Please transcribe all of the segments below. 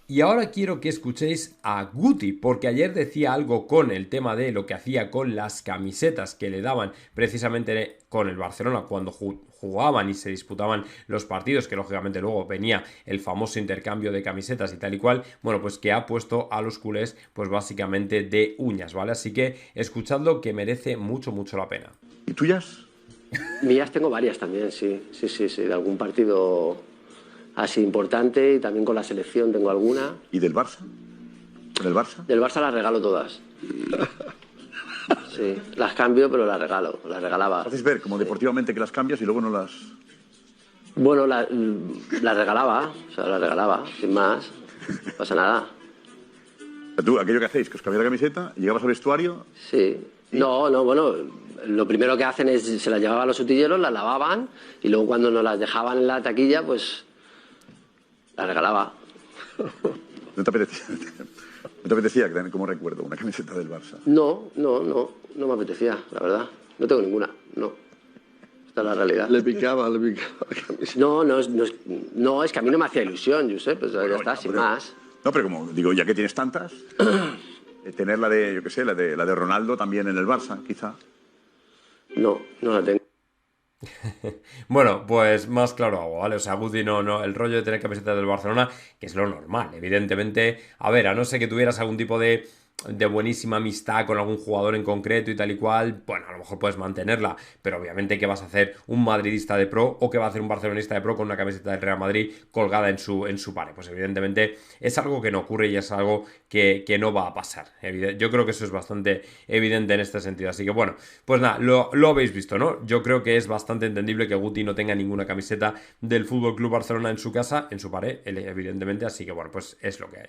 Y ahora quiero que escuchéis a Guti, porque ayer decía algo con el tema de lo que hacía con las camisetas que le daban precisamente con el Barcelona cuando jugaban y se disputaban los partidos, que lógicamente luego venía el famoso intercambio de camisetas y tal y cual, bueno, pues que ha puesto a los culés pues básicamente de uñas, ¿vale? Así que escuchadlo, que merece mucho, mucho la pena. ¿Y tuyas? Mías tengo varias también, sí, sí, sí, sí, de algún partido así importante y también con la selección tengo alguna. ¿Y del Barça? ¿Del Barça? Del Barça las regalo todas. Sí, las cambio pero las regalo, las regalaba. Haces ver como deportivamente que las cambias y luego no las... Bueno, las regalaba, o sea, las regalaba, sin más, no pasa nada. Tú, aquello que hacéis, que os cambiáis la camiseta, llegabas al vestuario... Sí. No, no, bueno, lo primero que hacen es, se las llevaban a los utilleros, las lavaban y luego cuando nos las dejaban en la taquilla, pues las regalaba. ¿No te apetecía, no te apetecía que también como recuerdo una camiseta del Barça? No, no, no, no me apetecía, la verdad. No tengo ninguna, no. Esta es la realidad. Le picaba la camiseta. No, no, es que a mí no me hacía ilusión, Josep, pues ya Bueno, está, ya, sin pero- más. No, pero como digo, ya que tienes tantas, tener la de, yo qué sé, la de Ronaldo también en el Barça, quizá. No, no la tengo. Bueno, pues más claro hago, ¿vale? O sea, Guti no, el rollo de tener camisetas del Barcelona, que es lo normal, evidentemente. A ver, a no ser que tuvieras algún tipo de buenísima amistad con algún jugador en concreto y tal y cual, bueno, a lo mejor puedes mantenerla, pero obviamente que vas a hacer un madridista de pro o que va a hacer un barcelonista de pro con una camiseta del Real Madrid colgada en su pared. Pues evidentemente es algo que no ocurre y es algo que no va a pasar. Yo creo que eso es bastante evidente en este sentido. Así que bueno, pues nada, lo habéis visto, ¿no? Yo creo que es bastante entendible que Guti no tenga ninguna camiseta del Fútbol Club Barcelona en su casa, en su pared, evidentemente, así que bueno, pues es lo que hay.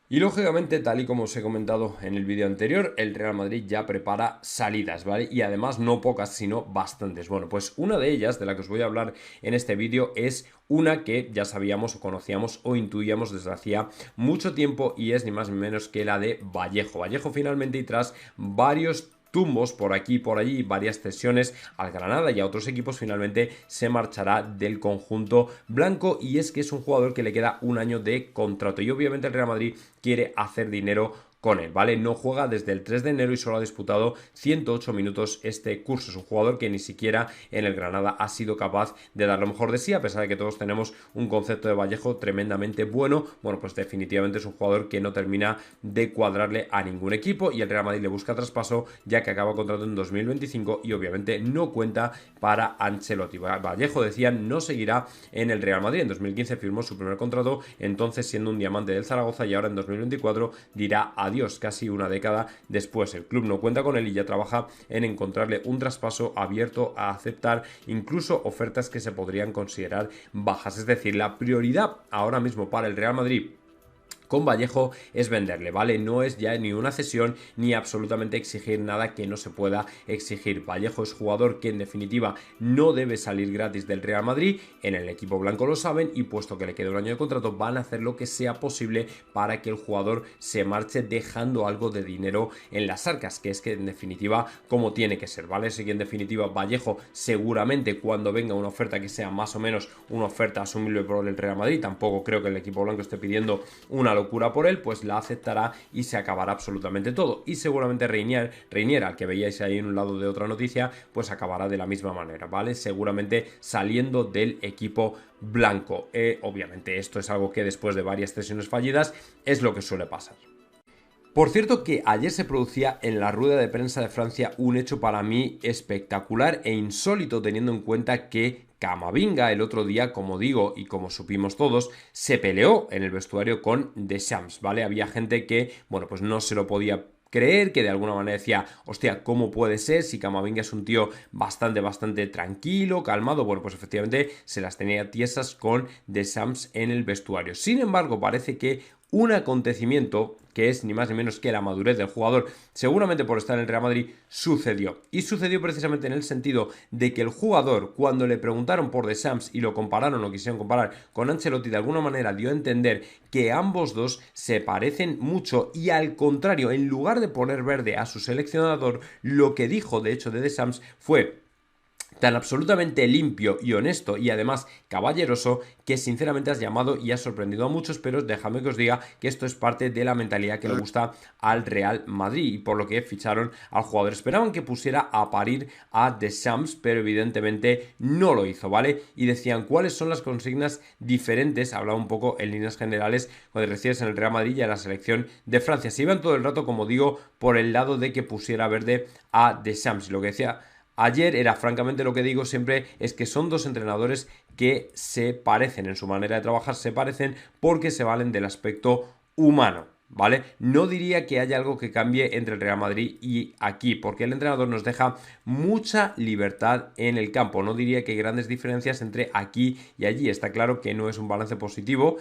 Y lógicamente, tal y como os he comentado en el vídeo anterior, el Real Madrid ya prepara salidas, ¿vale? Y además no pocas, sino bastantes. Bueno, pues una de ellas, de la que os voy a hablar en este vídeo, es una que ya sabíamos o conocíamos o intuíamos desde hacía mucho tiempo y es ni más ni menos que la de Vallejo. Vallejo finalmente, y tras varios tumbos por aquí y por allí, varias cesiones al Granada y a otros equipos, finalmente se marchará del conjunto blanco, y es que es un jugador que le queda un año de contrato y obviamente el Real Madrid quiere hacer dinero con él, ¿vale? No juega desde el 3 de enero y solo ha disputado 108 minutos este curso. Es un jugador que ni siquiera en el Granada ha sido capaz de dar lo mejor de sí, a pesar de que todos tenemos un concepto de Vallejo tremendamente bueno. Bueno, pues definitivamente es un jugador que no termina de cuadrarle a ningún equipo y el Real Madrid le busca traspaso, ya que acaba contrato en 2025 y obviamente no cuenta para Ancelotti. Vallejo, decía, no seguirá en el Real Madrid. En 2015 firmó su primer contrato, entonces siendo un diamante del Zaragoza, y ahora en 2024 dirá adiós casi una década después. El club no cuenta con él y ya trabaja en encontrarle un traspaso, abierto a aceptar incluso ofertas que se podrían considerar bajas. Es decir, la prioridad ahora mismo para el Real Madrid con Vallejo es venderle, ¿vale? No es ya ni una cesión ni absolutamente exigir nada que no se pueda exigir. Vallejo es jugador que en definitiva no debe salir gratis del Real Madrid, en el equipo blanco lo saben, y puesto que le queda un año de contrato van a hacer lo que sea posible para que el jugador se marche dejando algo de dinero en las arcas, que es que en definitiva como tiene que ser, ¿vale? Así que en definitiva Vallejo seguramente cuando venga una oferta que sea más o menos una oferta asumible por el Real Madrid, tampoco creo que el equipo blanco esté pidiendo una locura por él, pues la aceptará y se acabará absolutamente todo. Y seguramente Reinier, al que veíais ahí en un lado de otra noticia, pues acabará de la misma manera, ¿vale? Seguramente saliendo del equipo blanco. Obviamente esto es algo que después de varias cesiones fallidas es lo que suele pasar. Por cierto, que ayer se producía en la rueda de prensa de Francia un hecho para mí espectacular e insólito, teniendo en cuenta que Camavinga el otro día, como digo y como supimos todos, se peleó en el vestuario con Deschamps, ¿vale? Había gente que, bueno, pues no se lo podía creer, que de alguna manera decía, hostia, ¿cómo puede ser si Camavinga es un tío bastante tranquilo, calmado? Bueno, pues efectivamente se las tenía tiesas con Deschamps en el vestuario. Sin embargo, parece que un acontecimiento que es ni más ni menos que la madurez del jugador, seguramente por estar en el Real Madrid, sucedió. Y sucedió precisamente en el sentido de que el jugador, cuando le preguntaron por Deschamps y lo compararon, lo quisieron comparar con Ancelotti, de alguna manera dio a entender que ambos dos se parecen mucho, y al contrario, en lugar de poner verde a su seleccionador, lo que dijo de hecho de Deschamps fue tan absolutamente limpio y honesto y además caballeroso que sinceramente has llamado y has sorprendido a muchos, pero déjame que os diga que esto es parte de la mentalidad que le gusta al Real Madrid y por lo que ficharon al jugador. Esperaban que pusiera a parir a Deschamps, pero evidentemente no lo hizo, ¿vale? Y decían cuáles son las consignas diferentes, hablaba un poco en líneas generales cuando recibes en el Real Madrid y a la selección de Francia. Se iban todo el rato, como digo, por el lado de que pusiera verde a Deschamps y lo que decía ayer era francamente lo que digo siempre es que son dos entrenadores que se parecen en su manera de trabajar, se parecen porque se valen del aspecto humano, ¿vale? No diría que haya algo que cambie entre el Real Madrid y aquí, porque el entrenador nos deja mucha libertad en el campo. No diría que hay grandes diferencias entre aquí y allí. Está claro que no es un balance positivo.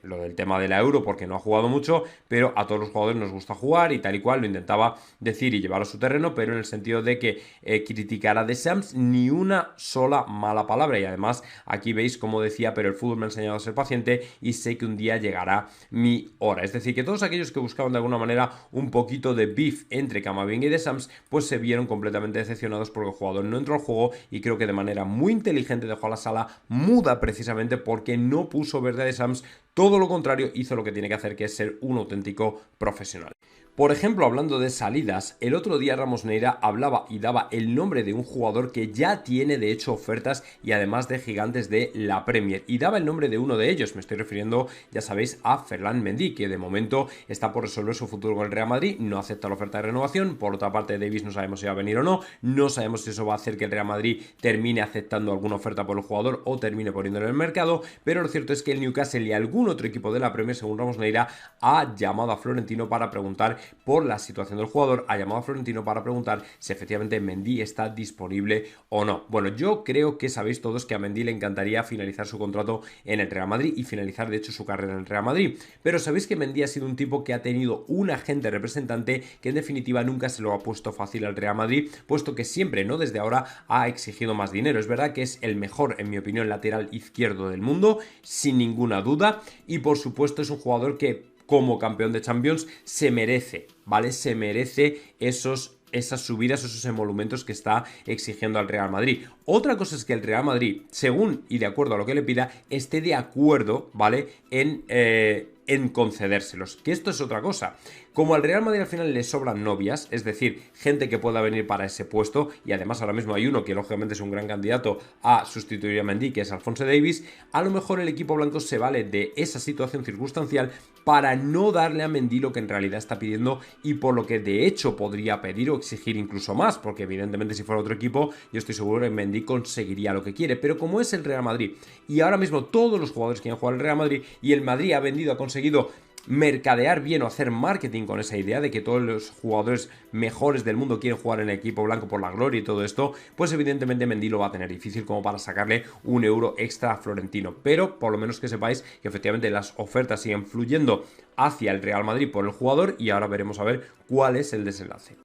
Lo del tema de la Euro porque no ha jugado mucho, pero a todos los jugadores nos gusta jugar y tal y cual lo intentaba decir y llevar a su terreno, pero en el sentido de que criticar a Deschamps ni una sola mala palabra y además aquí veis como decía, pero el fútbol me ha enseñado a ser paciente y sé que un día llegará mi hora, es decir que todos aquellos que buscaban de alguna manera un poquito de beef entre Camavinga y Deschamps pues se vieron completamente decepcionados porque el jugador no entró al juego y creo que de manera muy inteligente dejó a la sala muda precisamente porque no puso verde a Deschamps. Todo lo contrario, hizo lo que tiene que hacer, que es ser un auténtico profesional. Por ejemplo, hablando de salidas, el otro día Ramos Neira hablaba y daba el nombre de un jugador que ya tiene de hecho ofertas y además de gigantes de la Premier. Y daba el nombre de uno de ellos, me estoy refiriendo, ya sabéis, a Ferland Mendy, que de momento está por resolver su futuro con el Real Madrid, no acepta la oferta de renovación. Por otra parte, Davis no sabemos si va a venir o no, no sabemos si eso va a hacer que el Real Madrid termine aceptando alguna oferta por el jugador o termine poniéndolo en el mercado, pero lo cierto es que el Newcastle y algún otro equipo de la Premier, según Ramos Neira, ha llamado a Florentino para preguntar por la situación del jugador, ha llamado a Florentino para preguntar si efectivamente Mendy está disponible o no. Bueno, yo creo que sabéis todos que a Mendy le encantaría finalizar su contrato en el Real Madrid y finalizar de hecho su carrera en el Real Madrid, pero sabéis que Mendy ha sido un tipo que ha tenido un agente representante que en definitiva nunca se lo ha puesto fácil al Real Madrid, puesto que siempre, no desde ahora, ha exigido más dinero. Es verdad que es el mejor, en mi opinión, lateral izquierdo del mundo, sin ninguna duda, y por supuesto es un jugador que como campeón de Champions se merece, ¿vale? Se merece esas subidas, esos emolumentos que está exigiendo al Real Madrid. Otra cosa es que el Real Madrid, según y de acuerdo a lo que le pida, esté de acuerdo, ¿vale? En concedérselos, que esto es otra cosa. Como al Real Madrid al final le sobran novias, es decir, gente que pueda venir para ese puesto, y además ahora mismo hay uno que lógicamente es un gran candidato a sustituir a Mendy, que es Alphonso Davies, a lo mejor el equipo blanco se vale de esa situación circunstancial para no darle a Mendy lo que en realidad está pidiendo y por lo que de hecho podría pedir o exigir incluso más, porque evidentemente si fuera otro equipo yo estoy seguro que Mendy conseguiría lo que quiere, pero como es el Real Madrid y ahora mismo todos los jugadores quieren jugar al Real Madrid y el Madrid ha conseguido mercadear bien o hacer marketing con esa idea de que todos los jugadores mejores del mundo quieren jugar en el equipo blanco por la gloria y todo esto, pues evidentemente Mendy lo va a tener difícil como para sacarle un euro extra a Florentino, pero por lo menos que sepáis que efectivamente las ofertas siguen fluyendo hacia el Real Madrid por el jugador y ahora veremos a ver cuál es el desenlace.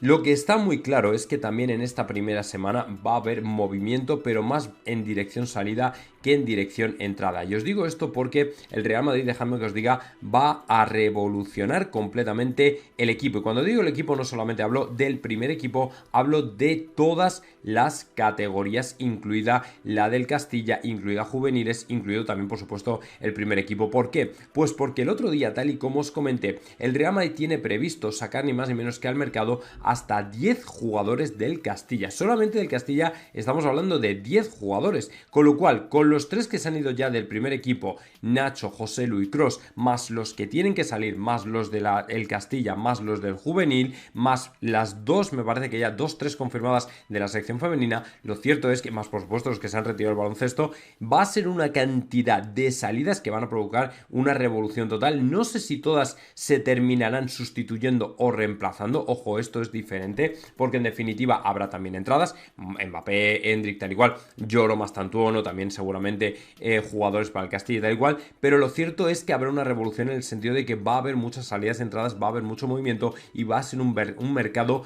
Lo que está muy claro es que también en esta primera semana va a haber movimiento, pero más en dirección salida que en dirección entrada. Y os digo esto porque el Real Madrid, dejadme que os diga, va a revolucionar completamente el equipo. Y cuando digo el equipo no solamente hablo del primer equipo, hablo de todas las categorías, incluida la del Castilla, incluida juveniles, incluido también por supuesto el primer equipo. ¿Por qué? Pues porque el otro día, tal y como os comenté, el Real Madrid tiene previsto sacar ni más ni menos que al mercado hasta 10 jugadores del Castilla. Solamente del Castilla estamos hablando de 10 jugadores, con lo cual, con los 3 que se han ido ya del primer equipo, Nacho, Joselu y Kroos, más los que tienen que salir, más los del Castilla, más los del juvenil, más las 2, me parece que ya 2-3 confirmadas de la selección femenina, lo cierto es que, más por supuesto los que se han retirado del baloncesto, va a ser una cantidad de salidas que van a provocar una revolución total. No sé si todas se terminarán sustituyendo o reemplazando, ojo, esto es diferente, porque en definitiva habrá también entradas, Mbappé, Endrick, tal igual, Lloro, Mastantuono, también seguramente jugadores para el Castilla y tal igual, pero lo cierto es que habrá una revolución en el sentido de que va a haber muchas salidas, entradas, va a haber mucho movimiento y va a ser un mercado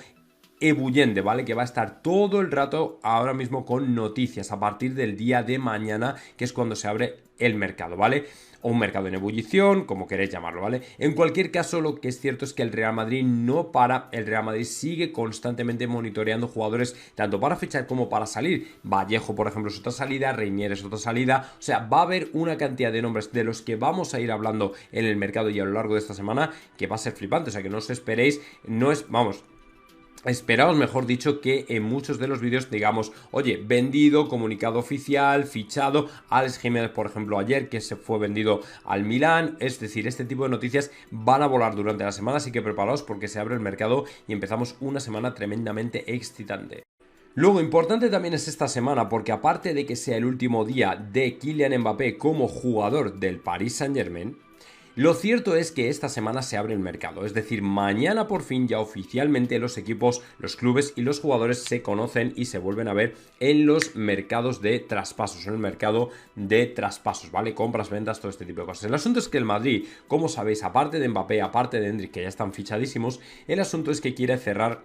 ebullente, ¿vale? Que va a estar todo el rato ahora mismo con noticias a partir del día de mañana, que es cuando se abre el mercado, ¿vale? o un mercado en ebullición, como queréis llamarlo, ¿vale? En cualquier caso, lo que es cierto es que el Real Madrid no para, el Real Madrid sigue constantemente monitoreando jugadores, tanto para fichar como para salir. Vallejo, por ejemplo, es otra salida, Reinier es otra salida, o sea, va a haber una cantidad de nombres de los que vamos a ir hablando en el mercado y a lo largo de esta semana, que va a ser flipante, o sea, que no os esperéis, no es, vamos... Esperaos, mejor dicho, que en muchos de los vídeos digamos, oye, vendido, comunicado oficial, fichado, Alex Jiménez, por ejemplo, ayer, que se fue vendido al Milán, es decir, este tipo de noticias van a volar durante la semana, así que preparaos porque se abre el mercado y empezamos una semana tremendamente excitante. Luego, importante también es esta semana, porque aparte de que sea el último día de Kylian Mbappé como jugador del Paris Saint-Germain, lo cierto es que esta semana se abre el mercado, es decir, mañana por fin ya oficialmente los equipos, los clubes y los jugadores se conocen y se vuelven a ver en los mercados de traspasos, en el mercado de traspasos, ¿vale? Compras, ventas, todo este tipo de cosas. El asunto es que el Madrid, como sabéis, aparte de Mbappé, aparte de Endrick, que ya están fichadísimos, el asunto es que quiere cerrar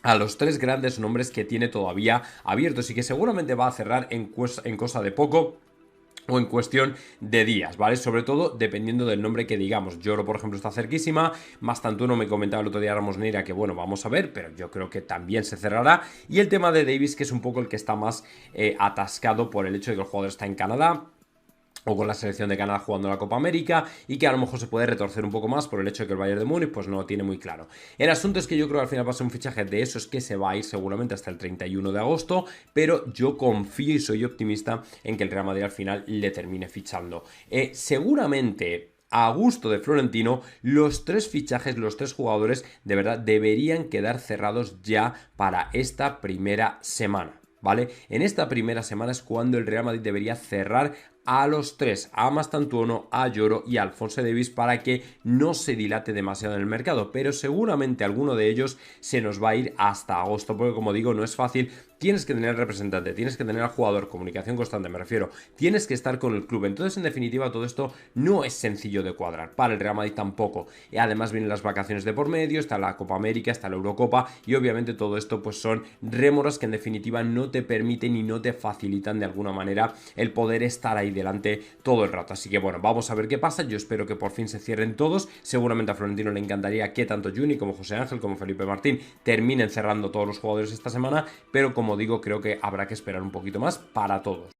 a los 3 grandes nombres que tiene todavía abiertos y que seguramente va a cerrar en cosa de poco o en cuestión de días, ¿vale? Sobre todo dependiendo del nombre que digamos. Lloro, por ejemplo, está cerquísima. Mastantuono me comentaba el otro día Ramos Neira que, bueno, vamos a ver, pero yo creo que también se cerrará. Y el tema de Davis, que es un poco el que está más atascado por el hecho de que el jugador está en Canadá, o con la selección de Canadá jugando la Copa América, y que a lo mejor se puede retorcer un poco más por el hecho de que el Bayern de Múnich pues no lo tiene muy claro. El asunto es que yo creo que al final va a ser un fichaje de esos que se va a ir seguramente hasta el 31 de agosto, pero yo confío y soy optimista en que el Real Madrid al final le termine fichando. Seguramente... A gusto de Florentino, los 3 fichajes, los 3 jugadores, de verdad deberían quedar cerrados ya para esta primera semana, ¿vale? En esta primera semana es cuando el Real Madrid debería cerrar a los 3, a Mastantuono, a Lloro y a Alphonso Davies, para que no se dilate demasiado en el mercado, pero seguramente alguno de ellos se nos va a ir hasta agosto, porque como digo, no es fácil. Tienes que tener al representante, tienes que tener al jugador, comunicación constante, me refiero, tienes que estar con el club. Entonces, en definitiva, todo esto no es sencillo de cuadrar, para el Real Madrid tampoco. Y además vienen las vacaciones de por medio, está la Copa América, está la Eurocopa, y obviamente todo esto pues son rémoras que en definitiva no te permiten y no te facilitan de alguna manera el poder estar ahí delante todo el rato. Así que bueno, vamos a ver qué pasa. Yo espero que por fin se cierren todos. Seguramente a Florentino le encantaría que tanto Juni como José Ángel como Felipe Martín terminen cerrando todos los jugadores esta semana, pero como digo, creo que habrá que esperar un poquito más para todos.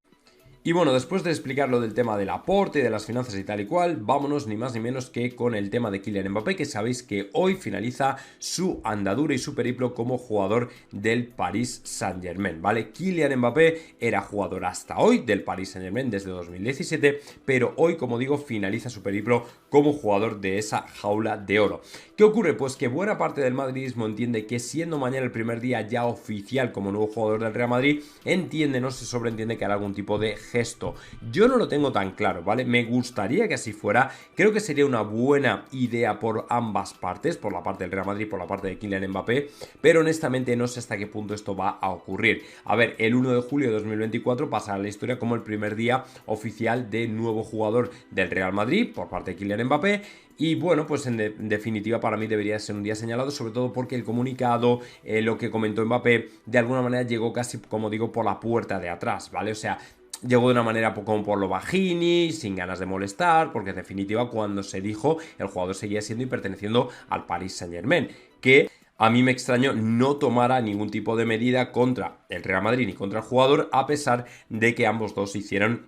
Y bueno, después de explicar lo del tema del aporte y de las finanzas y tal y cual, vámonos ni más ni menos que con el tema de Kylian Mbappé, que sabéis que hoy finaliza su andadura y su periplo como jugador del Paris Saint-Germain, ¿vale? Kylian Mbappé era jugador hasta hoy del Paris Saint-Germain desde 2017, pero hoy, como digo, finaliza su periplo como jugador de esa jaula de oro. ¿Qué ocurre? Pues que buena parte del madridismo entiende que siendo mañana el primer día ya oficial como nuevo jugador del Real Madrid, no se sobreentiende que hará algún tipo de gesto. Yo no lo tengo tan claro, ¿vale? Me gustaría que así fuera. Creo que sería una buena idea por ambas partes, por la parte del Real Madrid, por la parte de Kylian Mbappé, pero honestamente no sé hasta qué punto esto va a ocurrir. A ver, el 1 de julio de 2024 pasará a la historia como el primer día oficial de nuevo jugador del Real Madrid por parte de Kylian Mbappé. Y bueno, pues en definitiva para mí debería ser un día señalado, sobre todo porque el comunicado, lo que comentó Mbappé, de alguna manera llegó casi, como digo, por la puerta de atrás, ¿vale? O sea, llegó de una manera como por lo bajini, sin ganas de molestar, porque en definitiva cuando se dijo, el jugador seguía siendo y perteneciendo al Paris Saint-Germain, que a mí me extrañó no tomara ningún tipo de medida contra el Real Madrid ni contra el jugador, a pesar de que ambos dos hicieron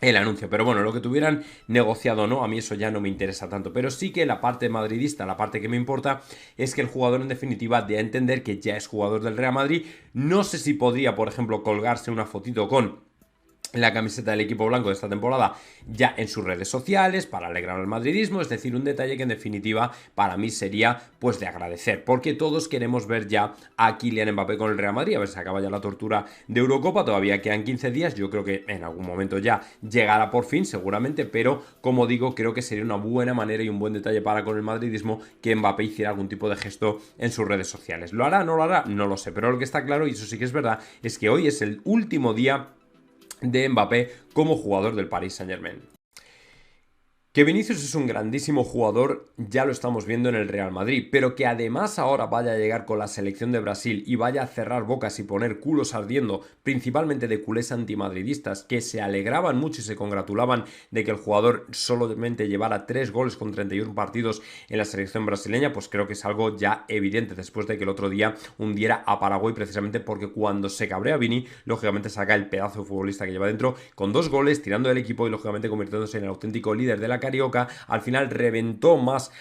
el anuncio. Pero bueno, lo que tuvieran negociado o no, a mí eso ya no me interesa tanto, pero sí que la parte madridista, la parte que me importa es que el jugador en definitiva dé a entender que ya es jugador del Real Madrid. No sé si podría, por ejemplo, colgarse una fotito con la camiseta del equipo blanco de esta temporada ya en sus redes sociales para alegrar al madridismo, es decir, un detalle que en definitiva para mí sería pues de agradecer, porque todos queremos ver ya a Kylian Mbappé con el Real Madrid. A ver, se acaba ya la tortura de Eurocopa, todavía quedan 15 días, yo creo que en algún momento ya llegará por fin seguramente, pero como digo, creo que sería una buena manera y un buen detalle para con el madridismo que Mbappé hiciera algún tipo de gesto en sus redes sociales. ¿Lo hará? ¿No lo hará? No lo sé, pero lo que está claro, y eso sí que es verdad, es que hoy es el último día de Mbappé como jugador del Paris Saint-Germain. Que Vinicius es un grandísimo jugador, ya lo estamos viendo en el Real Madrid, pero que además ahora vaya a llegar con la selección de Brasil y vaya a cerrar bocas y poner culos ardiendo, principalmente de culés antimadridistas, que se alegraban mucho y se congratulaban de que el jugador solamente llevara 3 goles con 31 partidos en la selección brasileña, pues creo que es algo ya evidente después de que el otro día hundiera a Paraguay, precisamente porque cuando se cabrea Vini, lógicamente saca el pedazo de futbolista que lleva dentro con 2 goles, tirando del equipo y lógicamente convirtiéndose en el auténtico líder de la Carioca. Al final reventó más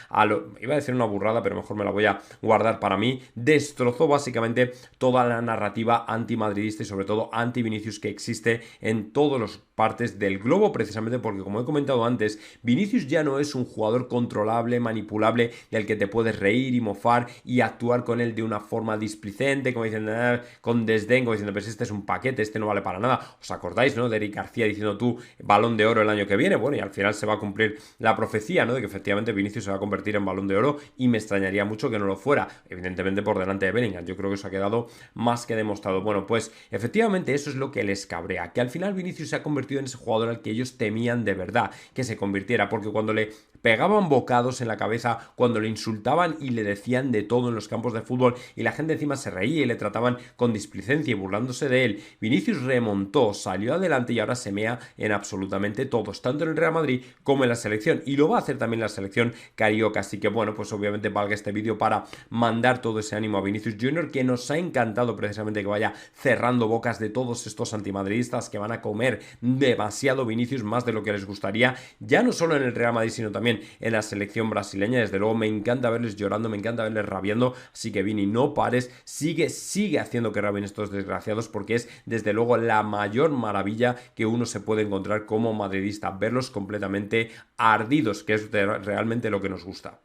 iba a decir una burrada, pero mejor me la voy a guardar para mí. Destrozó básicamente toda la narrativa antimadridista y sobre todo anti-Vinicius que existe en todas las partes del globo, precisamente porque, como he comentado antes, Vinicius ya no es un jugador controlable, manipulable, del que te puedes reír y mofar y actuar con él de una forma displicente, como diciendo, con desdén, como diciendo, pues este es un paquete, este no vale para nada. ¿Os acordáis, no? De Eric García diciendo tú, Balón de Oro el año que viene. Bueno, y al final se va a cumplir la profecía, ¿no? De que efectivamente Vinicius se va a convertir en Balón de Oro, y me extrañaría mucho que no lo fuera, evidentemente por delante de Bellingham. Yo creo que eso ha quedado más que demostrado. Bueno, pues efectivamente eso es lo que les cabrea, que al final Vinicius se ha convertido en ese jugador al que ellos temían de verdad que se convirtiera, porque cuando le pegaban bocados en la cabeza, cuando le insultaban y le decían de todo en los campos de fútbol y la gente encima se reía y le trataban con displicencia y burlándose de él, Vinicius remontó, salió adelante y ahora se mea en absolutamente todos, tanto en el Real Madrid como en la selección, y lo va a hacer también la selección carioca. Así que bueno, pues obviamente valga este vídeo para mandar todo ese ánimo a Vinicius Junior, que nos ha encantado precisamente que vaya cerrando bocas de todos estos antimadridistas que van a comer demasiado Vinicius, más de lo que les gustaría, ya no solo en el Real Madrid sino también en la selección brasileña. Desde luego me encanta verles llorando, me encanta verles rabiando, así que Vini, no pares, sigue haciendo que rabien estos desgraciados, porque es desde luego la mayor maravilla que uno se puede encontrar como madridista, verlos completamente ardidos, que es realmente lo que nos gusta.